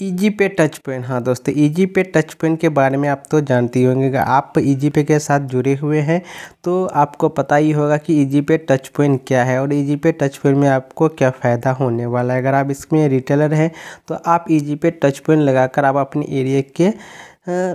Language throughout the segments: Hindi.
ईजी पे टच पेन। हाँ दोस्तों, ईजी पे टच पेन के बारे में आप तो जानते ही होंगे। अगर आप ईजी पे के साथ जुड़े हुए हैं तो आपको पता ही होगा कि ईजी पे टच पेन क्या है और ईजी पे टच पेन में आपको क्या फ़ायदा होने वाला है। अगर आप इसमें रिटेलर हैं तो आप ईजी पे टच पेन लगाकर आप अपने एरिया के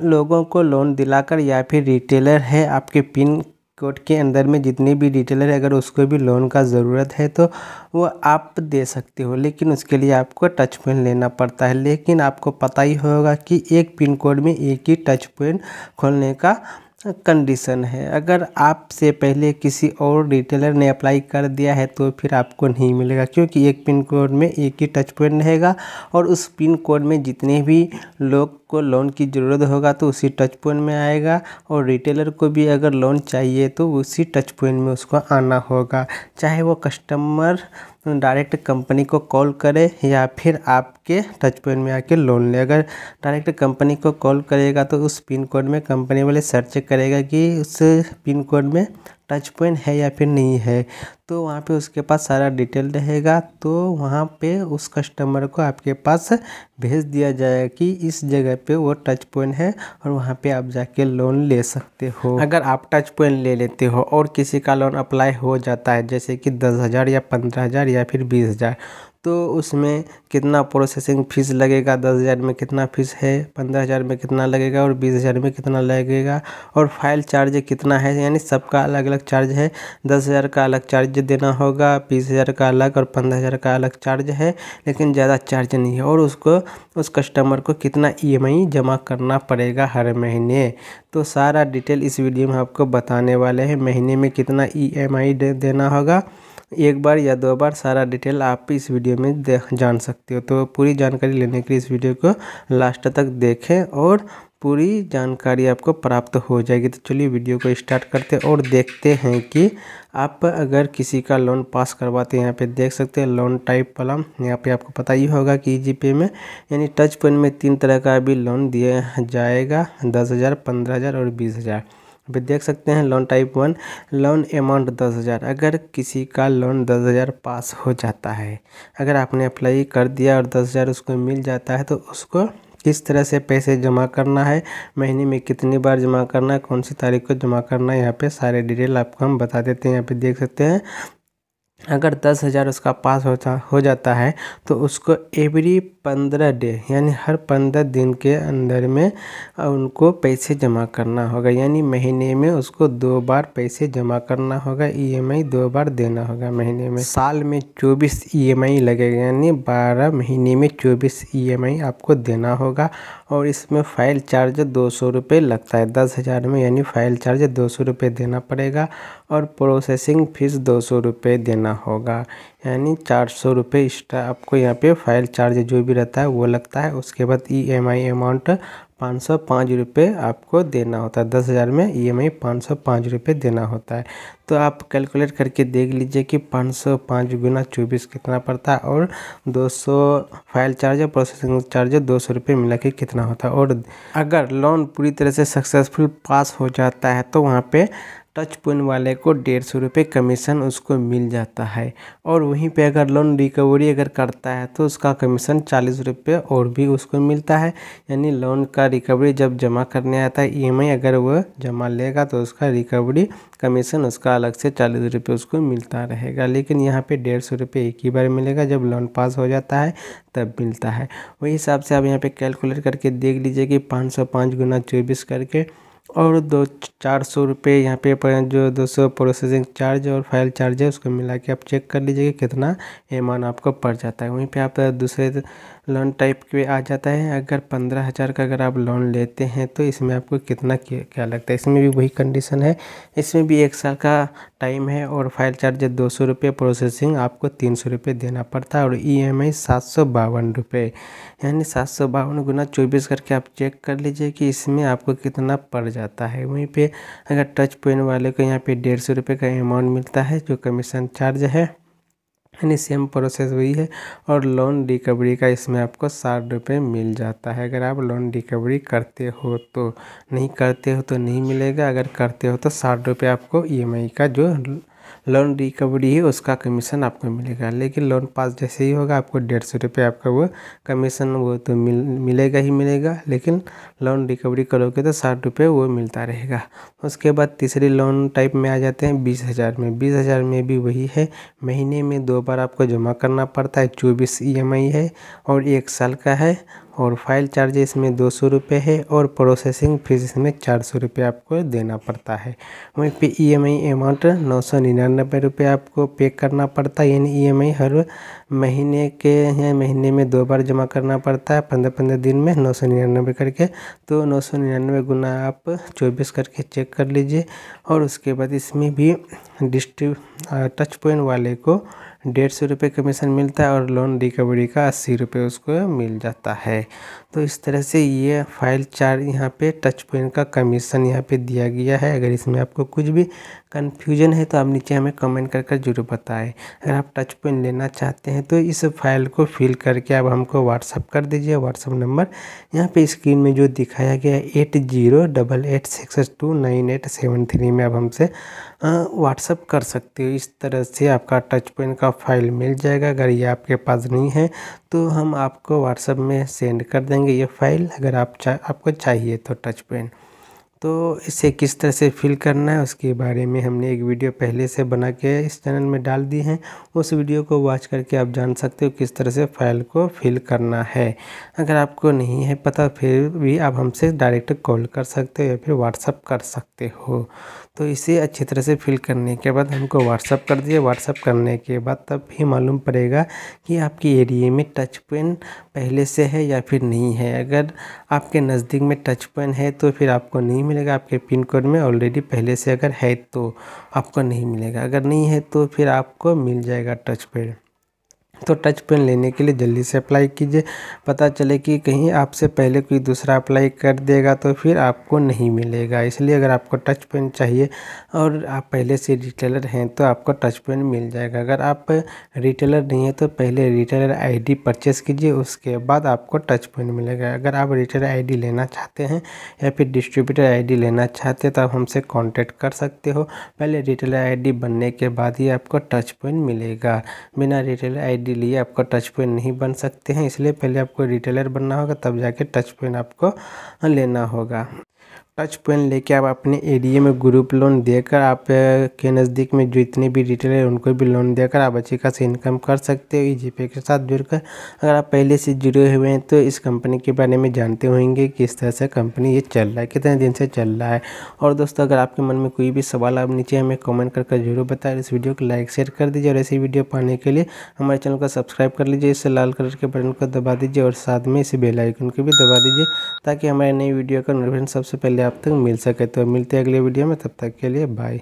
लोगों को लोन दिलाकर, या फिर रिटेलर है आपके पिन कोड के अंदर में जितने भी रिटेलर है, अगर उसको भी लोन का ज़रूरत है तो वो आप दे सकते हो। लेकिन उसके लिए आपको टच पेन लेना पड़ता है। लेकिन आपको पता ही होगा कि एक पिन कोड में एक ही टच पेन खोलने का कंडीशन है। अगर आपसे पहले किसी और रिटेलर ने अप्लाई कर दिया है तो फिर आपको नहीं मिलेगा, क्योंकि एक पिन कोड में एक ही टच पेन रहेगा और उस पिन कोड में जितने भी लोग को लोन की ज़रूरत होगा तो उसी टच पेन में आएगा, और रिटेलर को भी अगर लोन चाहिए तो उसी टच पेन में उसको आना होगा। चाहे वो कस्टमर डायरेक्ट कंपनी को कॉल करे या फिर आपके टच पेन में आके लोन ले। अगर डायरेक्ट कंपनी को कॉल करेगा तो उस पिन कोड में कंपनी वाले सर्च करेगा कि उस पिन कोड में टच पेन है या फिर नहीं है, तो वहाँ पे उसके पास सारा डिटेल रहेगा। तो वहाँ पे उस कस्टमर को आपके पास भेज दिया जाएगा कि इस जगह पे वो टच पेन है और वहाँ पे आप जाके लोन ले सकते हो। अगर आप टच पेन ले लेते हो और किसी का लोन अप्लाई हो जाता है, जैसे कि 10,000 या 15,000 या फिर 20,000, तो उसमें कितना प्रोसेसिंग फ़ीस लगेगा, 10,000 में कितना फ़ीस है, 15,000 में कितना लगेगा और 20,000 में कितना लगेगा, और फाइल चार्ज कितना है, यानी सबका अलग अलग चार्ज है। 10,000 का अलग चार्ज देना होगा, 20,000 का अलग और 15,000 का अलग चार्ज है, लेकिन ज़्यादा चार्ज नहीं है। और उसको उस कस्टमर को कितना EMI जमा करना पड़ेगा हर महीने, तो सारा डिटेल इस वीडियो में आपको बताने वाले हैं। महीने में कितना EMI देना होगा, एक बार या 2 बार, सारा डिटेल आप इस वीडियो में जान सकते हो। तो पूरी जानकारी लेने के लिए इस वीडियो को लास्ट तक देखें और पूरी जानकारी आपको प्राप्त हो जाएगी। तो चलिए वीडियो को स्टार्ट करते हैं और देखते हैं कि आप अगर किसी का लोन पास करवाते हैं। यहाँ पे देख सकते हैं लोन टाइप वाला, यहाँ पे आपको पता ही होगा कि ईजी पे में यानी टच पेन में 3 तरह का भी लोन दिया जाएगा, 10,000, 15,000 और 20,000। अभी देख सकते हैं लोन टाइप 1, लोन अमाउंट 10,000। अगर किसी का लोन 10,000 पास हो जाता है, अगर आपने अप्लाई कर दिया और 10,000 उसको मिल जाता है, तो उसको किस तरह से पैसे जमा करना है, महीने में कितनी बार जमा करना है, कौन सी तारीख को जमा करना है, यहाँ पे सारे डिटेल आपको हम बता देते हैं। यहाँ पे देख सकते हैं अगर 10,000 उसका पास हो जाता है तो उसको एवरी 15 डे यानी हर 15 दिन के अंदर में उनको पैसे जमा करना होगा। यानी महीने में उसको 2 बार पैसे जमा करना होगा, EMI 2 बार देना होगा महीने में। साल में 24 EMI लगेगा, यानी 12 महीने में 24 EMI आपको देना होगा। और इसमें फ़ाइल चार्ज 200 रुपये लगता है 10,000 में, यानी फ़ाइल चार्ज 200 रुपये देना पड़ेगा और प्रोसेसिंग फ़ीस 200 रुपये देना होगा, यानी 400 रुपये एक्स्ट्रा आपको यहाँ पे फ़ाइल चार्ज जो भी रहता है वो लगता है। उसके बाद EMI अमाउंट 505 रुपये आपको देना होता है। 10,000 में EMI 505 रुपये देना होता है। तो आप कैलकुलेट करके देख लीजिए कि 505 गुना 24 कितना पड़ता है, और 200 फाइल चार्ज और प्रोसेसिंग चार्ज 200 रुपये मिला के कितना होता है। और अगर लोन पूरी तरह से सक्सेसफुल पास हो जाता है तो वहाँ पे टच पेन वाले को 150 रुपये कमीशन उसको मिल जाता है। और वहीं पे अगर लोन रिकवरी अगर करता है तो उसका कमीशन 40 रुपये और भी उसको मिलता है। यानी लोन का रिकवरी जब जमा करने आता है EMI अगर वो जमा लेगा तो उसका रिकवरी कमीशन उसका अलग से 40 रुपये उसको मिलता रहेगा। लेकिन यहाँ पे 150 रुपये एक ही बार मिलेगा, जब लोन पास हो जाता है तब मिलता है। वही हिसाब से आप यहाँ पे कैलकुलेट करके देख लीजिए कि 505 गुना 24 करके और 400 रुपये यहाँ पे जो 200 प्रोसेसिंग चार्ज और फाइल चार्ज है उसको मिला के आप चेक कर लीजिए कि कितना अमाउंट आपको पड़ जाता है। वहीं पे आप दूसरे लोन टाइप के आ जाता है। अगर 15,000 का अगर आप लोन लेते हैं तो इसमें आपको कितना क्या लगता है, इसमें भी वही कंडीशन है। इसमें भी 1 साल का टाइम है और फाइल चार्ज 200 रुपये, प्रोसेसिंग आपको 300 रुपये देना पड़ता है और EMI 752 रुपये, यानी 752 गुना 24 करके आप चेक कर लीजिए कि इसमें आपको कितना पड़ जाता है। वहीं पे अगर टच पेन वाले को यहाँ पे 150 रुपये का अमाउंट मिलता है जो कमीशन चार्ज है, यानी सेम प्रोसेस वही है। और लोन रिकवरी का इसमें आपको 60 रुपये मिल जाता है अगर आप लोन रिकवरी करते हो तो। नहीं करते हो तो नहीं मिलेगा, अगर करते हो तो 60 रुपये आपको EMI का जो लोन रिकवरी है उसका कमीशन आपको मिलेगा। लेकिन लोन पास जैसे ही होगा आपको 150 रुपये आपका वो कमीशन वो तो मिलेगा ही मिलेगा। लेकिन लोन रिकवरी करोगे तो 60 रुपये वो मिलता रहेगा। उसके बाद तीसरी लोन टाइप में आ जाते हैं 20,000 में। 20,000 में भी वही है, महीने में 2 बार आपको जमा करना पड़ता है। 24 EMI है और 1 साल का है। और फाइल चार्ज इसमें 200 रुपये है और प्रोसेसिंग फीस इसमें 400 रुपये आपको देना पड़ता है। वहीं पे EMI अमाउंट 999 रुपये आपको पे करना पड़ता है। यानी EMI हर महीने में 2 बार जमा करना पड़ता है, 15-15 दिन में 999 करके। तो 999 गुना आप 24 करके चेक कर लीजिए। और उसके बाद इसमें भी टच पॉइंट वाले को 150 रुपये कमीशन मिलता है और लोन रिकवरी का 80 रुपये उसको मिल जाता है। तो इस तरह से ये फाइल चार्ज यहाँ पे टच पॉइंट का कमीशन यहाँ पे दिया गया है। अगर इसमें आपको कुछ भी कन्फ्यूजन है तो आप नीचे हमें कमेंट कर ज़रूर बताएं। अगर आप टच पॉइंट लेना चाहते हैं तो इस फाइल को फिल करके आप हमको व्हाट्सअप कर दीजिए। व्हाट्सअप नंबर यहाँ पे स्क्रीन में जो दिखाया गया है 8088629873 में आप हमसे व्हाट्सअप कर सकते हो। इस तरह से आपका टच पॉइंट का फाइल मिल जाएगा। अगर ये आपके पास नहीं है तो हम आपको व्हाट्सअप में सेंड कर देंगे ये फाइल, अगर आपको चाहिए तो टच पॉइंट। तो इसे किस तरह से फिल करना है उसके बारे में हमने एक वीडियो पहले से बना के इस चैनल में डाल दी है। उस वीडियो को वॉच करके आप जान सकते हो किस तरह से फाइल को फिल करना है। अगर आपको नहीं है पता फिर भी आप हमसे डायरेक्ट कॉल कर सकते हो या फिर व्हाट्सअप कर सकते हो। तो इसे अच्छी तरह से फिल करने के बाद हमको व्हाट्सअप कर दिए। व्हाट्सअप करने के बाद तब ही मालूम पड़ेगा कि आपके एरिया में टच पॉइंट पहले से है या फिर नहीं है। अगर आपके नज़दीक में टच पॉइंट है तो फिर आपको नहीं मिलेगा। आपके पिन कोड में ऑलरेडी पहले से अगर है तो आपको नहीं मिलेगा, अगर नहीं है तो फिर आपको मिल जाएगा टच पॉइंट। तो टच पेन लेने के लिए जल्दी से अप्लाई कीजिए। पता चले कि कहीं आपसे पहले कोई दूसरा अप्लाई कर देगा तो फिर आपको नहीं मिलेगा। इसलिए अगर आपको टच पेन चाहिए और आप पहले से रिटेलर हैं तो आपको टच पेन मिल जाएगा। अगर आप रिटेलर नहीं है तो पहले रिटेलर ID परचेस कीजिए, उसके बाद आपको टच पेन मिलेगा। अगर आप रिटेलर ID लेना चाहते हैं या फिर डिस्ट्रीब्यूटर ID लेना चाहते हैं तो आप हमसे कॉन्टैक्ट कर सकते हो। पहले रिटेलर ID बनने के बाद ही आपको टच पेन मिलेगा। बिना रिटेलर ID लिए आपको टच पेन नहीं बन सकते हैं, इसलिए पहले आपको रिटेलर बनना होगा तब जाके टच पेन आपको लेना होगा। टच पेन लेके आप अपने एरिया में ग्रुप लोन देकर आप के नज़दीक में जो इतने भी रिटेलर हैं उनको भी लोन देकर आप अच्छी खासी इनकम कर सकते हो EasyPay के साथ जुड़कर। अगर आप पहले से जुड़े हुए हैं तो इस कंपनी के बारे में जानते होंगे कि किस तरह से कंपनी ये चल रहा है, कितने दिन से चल रहा है। और दोस्तों अगर आपके मन में कोई भी सवाल आप नीचे हमें कमेंट करके जरूर बताएं। इस वीडियो को लाइक शेयर कर दीजिए और ऐसी वीडियो पाने के लिए हमारे चैनल को सब्सक्राइब कर लीजिए। इससे लाल कलर के बटन को दबा दीजिए और साथ में इस बेल आइकन को भी दबा दीजिए ताकि हमारे नई वीडियो का नोटिफिकेशन सबसे पहले आप तक मिल सके। तो मिलते हैं अगले वीडियो में, तब तक के लिए बाय।